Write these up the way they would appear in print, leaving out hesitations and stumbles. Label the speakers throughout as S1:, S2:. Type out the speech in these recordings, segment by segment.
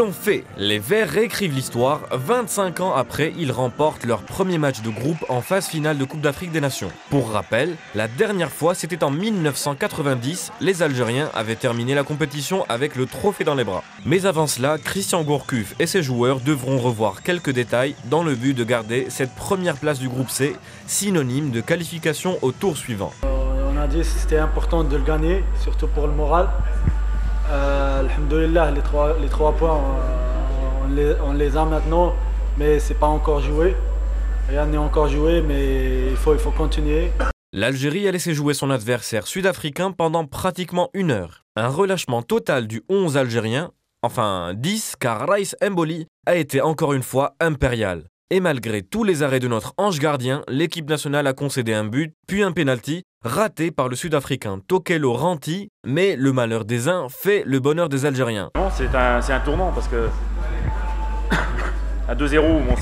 S1: l'ont fait. Les Verts réécrivent l'histoire. 25 ans après, ils remportent leur premier match de groupe en phase finale de Coupe d'Afrique des Nations. Pour rappel, la dernière fois, c'était en 1990. Les Algériens avaient terminé la compétition avec le trophée dans les bras. Mais avant cela, Christian Gourcuff et ses joueurs devront revoir quelques détails dans le but de garder cette première place du groupe C, synonyme de qualification au tour suivant.
S2: On a dit que c'était important de le gagner, surtout pour le moral. Alhamdoulilah, les trois points, on les a maintenant, mais c'est pas encore joué. Rien n'est encore joué, mais il faut continuer.
S1: L'Algérie a laissé jouer son adversaire sud-africain pendant pratiquement 1 heure. Un relâchement total du 11 algérien, enfin 10, car Raïs Mboli a été encore une fois impérial. Et malgré tous les arrêts de notre ange gardien, l'équipe nationale a concédé un but, puis un pénalty, raté par le Sud-Africain Tokelo Ranti, mais le malheur des uns fait le bonheur des Algériens.
S3: C'est un tournant parce que à 2-0, bon,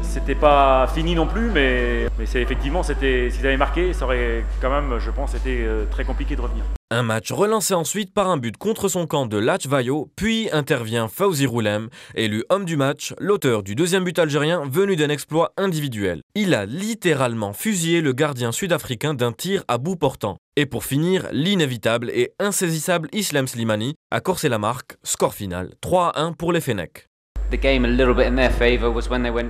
S3: c'était pas fini non plus, mais c'est effectivement, s'ils avaient marqué, ça aurait quand même, je pense, été très compliqué de revenir.
S1: Un match relancé ensuite par un but contre son camp de Latchvayo, puis intervient Fawzi Roulem, élu homme du match, l'auteur du deuxième but algérien venu d'un exploit individuel. Il a littéralement fusillé le gardien sud-africain d'un tir à bout portant. Et pour finir, l'inévitable et insaisissable Islam Slimani a corsé la marque, score final 3-1 pour les Fennecs.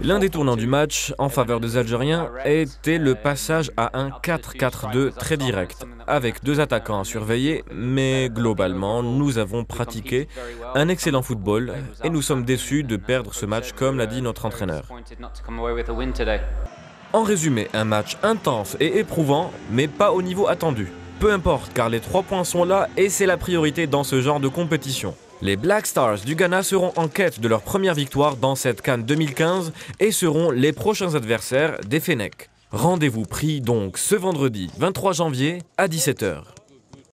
S1: L'un des tournants du match en faveur des Algériens était le passage à un 4-4-2 très direct, avec 2 attaquants à surveiller, mais globalement, nous avons pratiqué un excellent football et nous sommes déçus de perdre ce match comme l'a dit notre entraîneur. En résumé, un match intense et éprouvant, mais pas au niveau attendu. Peu importe, car les 3 points sont là et c'est la priorité dans ce genre de compétition. Les Black Stars du Ghana seront en quête de leur première victoire dans cette CAN 2015 et seront les prochains adversaires des Fennecs. Rendez-vous pris donc ce vendredi 23 janvier à 17 h.